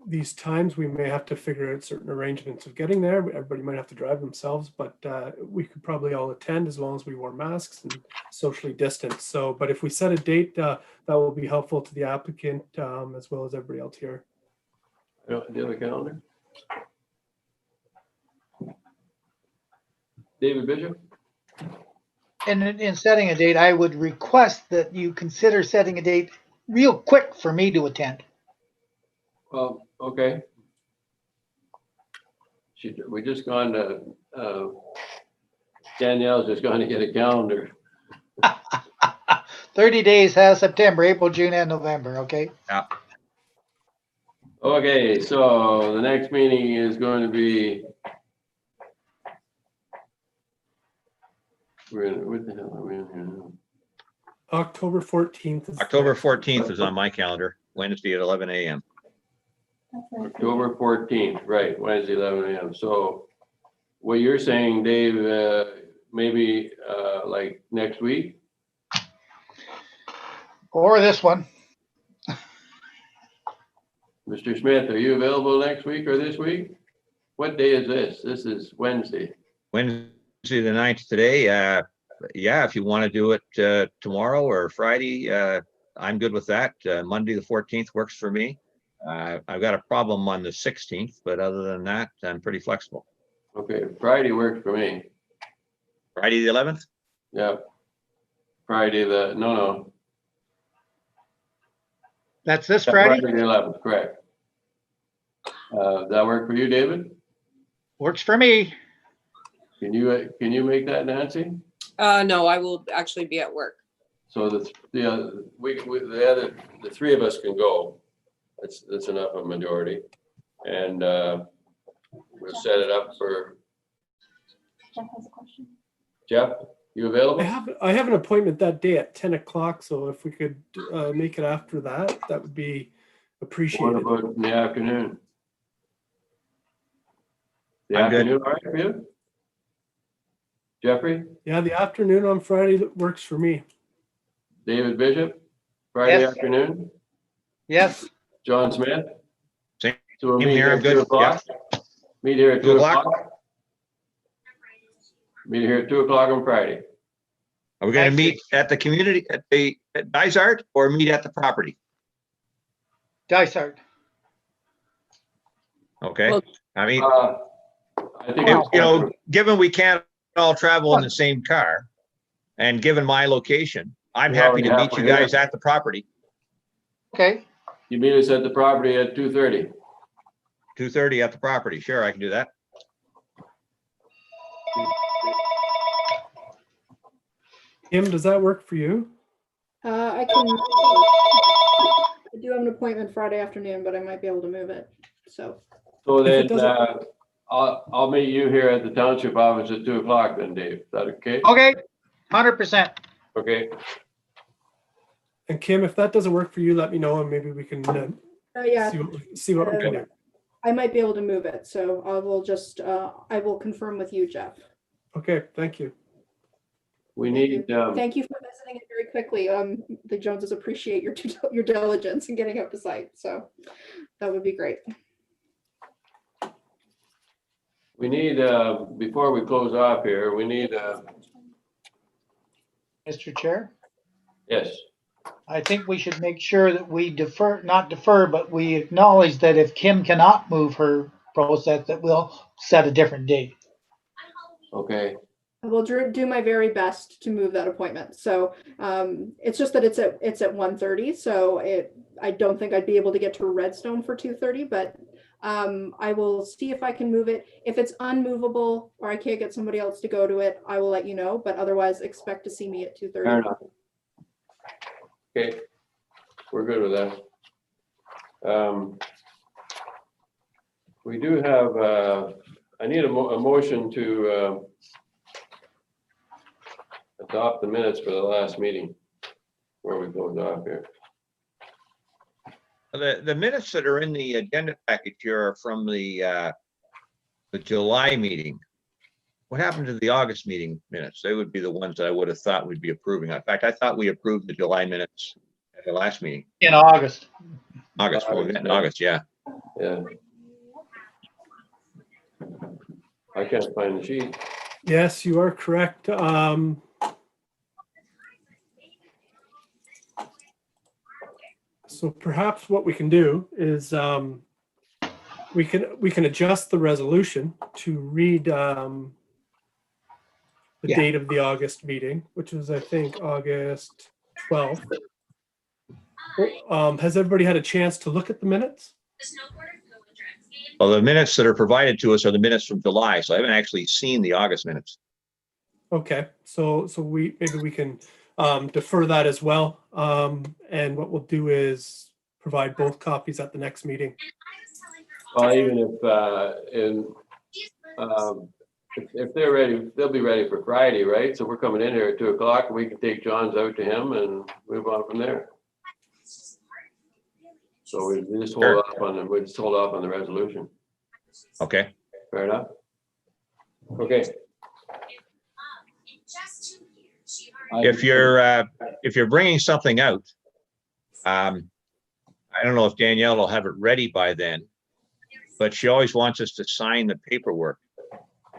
these times, we may have to figure out certain arrangements of getting there. Everybody might have to drive themselves, but we could probably all attend as long as we wore masks and socially distanced. So, but if we set a date, that will be helpful to the applicant as well as everybody else here. do you have a calendar? David Bishop? And in setting a date, I would request that you consider setting a date real quick for me to attend. Well, okay. We just gone to, Danielle's just going to get a calendar. 30 days has September, April, June, and November, okay? Yeah. Okay, so the next meeting is going to be. What the hell are we in here now? October 14th. is- October 14th is on my calendar, Wednesday at 11 a.m. October 14th, right, Wednesday, 11 a.m. So what you're saying, Dave, maybe like next week? Or this one. Mr. Smith, are you available next week or this week? What day is this? This is Wednesday. Wednesday the 9th today. Yeah, if you want to do it tomorrow or Friday, I'm good with that. Monday the 14th works for me. I've got a problem on the 16th, but other than that, I'm pretty flexible. Okay, Friday works for me. Friday the 11th? Yeah. Friday no. That's this Friday? The 11th, correct. That work for you, David? Works for me. Can you make that, Nancy? No, I will actually be at work. So the three of us can go. That's enough of a majority. And we'll set it up for. Jeff has a question. Jeff, you available? I have an appointment that day at 10 o'clock. So if we could make it after that, that would be What appreciated. about in the afternoon? The I'm good. afternoon, all right for you? Jeffrey, Yeah, the afternoon on Friday that works for me. David Bishop, Friday Yes. afternoon, Yes, John Smith. Same So we'll Same meet here, here I'm at good. 2 o'clock. Meet here at 2 2 o'clock? o'clock. Meet here at 2 o'clock on Friday. Are we going to Thanks, meet at the community, at Dysart, or meet at the property? Dysart. Okay, Well- I mean, I think, you know, given we can't all travel in the same car, and given my location, I'm You're happy to already meet you halfway guys at the property. Okay, you meet us at the property at 2:30. 2:30 at the property. Sure, I can do that. Kim, does that work for you? I can. I do have an appointment Friday afternoon, but I might be able to move it. So So If it then, doesn't- I'll meet you here at the township office at 2:00 then, Dave. Is that okay? okay, 100%. Okay, And Kim, if that doesn't work for you, let me know and maybe we can yeah, see what we can do. I might be able to move it. So I will just I will confirm with you, Jeff. Okay, thank you. we Thank need, you. Thank you for visiting it very quickly. The Joneses appreciate your diligence in getting up to site. So that would be great. before we close off here, we need, Mr. Chair, yes, I think we should make sure that we not defer, but we acknowledge that if Kim cannot move her process, that we'll set a different date. okay. I will do my very best to move that appointment. So it's just that it's at 1:30. So I don't think I'd be able to get to Redstone for 2:30, but I will see if I can move it. If it's unmovable or I can't get somebody else to go to it, I will let you know. But otherwise, expect to see me at Fair 2:30. enough. Okay, we're good with that. We do have, I need a motion to adopt the minutes for the last meeting where we closed off here. The minutes that are in the agenda package here are from the July meeting. What happened to the August meeting minutes? They would be the ones that I would have thought we'd be approving. In fact, I thought we approved the July minutes at the last meeting. In August. August, well, we met in August, yeah. Yeah. I can't find the sheet. Yes, you are correct. So perhaps what we can do is we can adjust the resolution to read the Yeah. date of the August meeting, which was, I think, August 12th. Has everybody had a chance to look at the minutes? Well, the minutes that are provided to us are the minutes from July, so I haven't actually seen the August minutes. Okay, so maybe we can defer that as well. And what we'll do is provide both copies at the next meeting. Well, even if they're ready, they'll be ready for Friday, right? So we're coming in here at 2:00 and we can take John's out to him and move on from there. So we just hold off on the resolution. Okay, Fair enough? Okay. if you're bringing something out, I don't know if Danielle will have it ready by then, but she always wants us to sign the paperwork.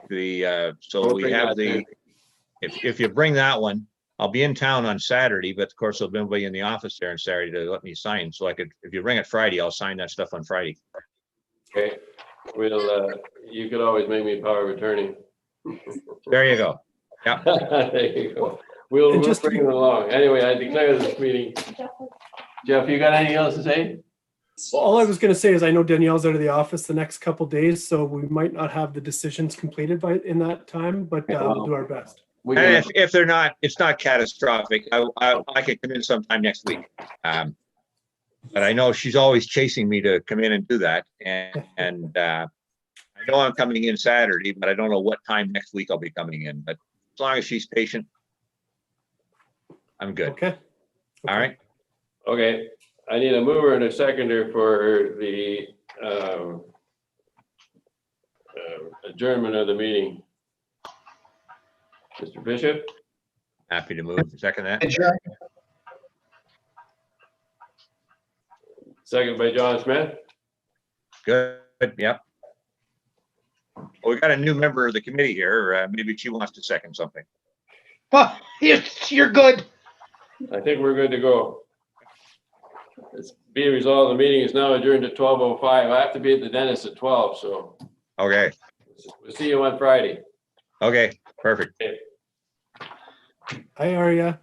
So we have if you bring that one, I'll be in town on Saturday, but of course there'll be nobody in the office there on Saturday to let me sign. So if you bring it Friday, I'll sign that stuff on Friday. Okay, you could always make me power of attorney. There you go. Yeah. There you go. We'll just to bring it along. Anyway, I declare this meeting. Jeff, you got anything else to say? Well, all I was going to say is I know Danielle's out of the office the next couple days, so we might not have the decisions completed in that time, but we'll do our best. We And can- if they're not, it's not catastrophic. I can come in sometime next week. But I know she's always chasing me to come in and do that. And I know I'm coming in Saturday, but I don't know what time next week I'll be coming in. But as long as she's patient, I'm good. Okay. All right. Okay, I need a mover and a seconder for the adjournment of the meeting. Mr. Bishop, Happy to move. Second that. Adjourn. second by John Smith. Good. Yep. Well, we got a new member of the committee here. Maybe she wants to second something. Well, you're good. I think we're good to go. It's being resolved, the meeting is now adjourned at 12:05. I have to be at the dentist at 12, so Okay, we'll see you on Friday. okay, perfect. Hi, Aria.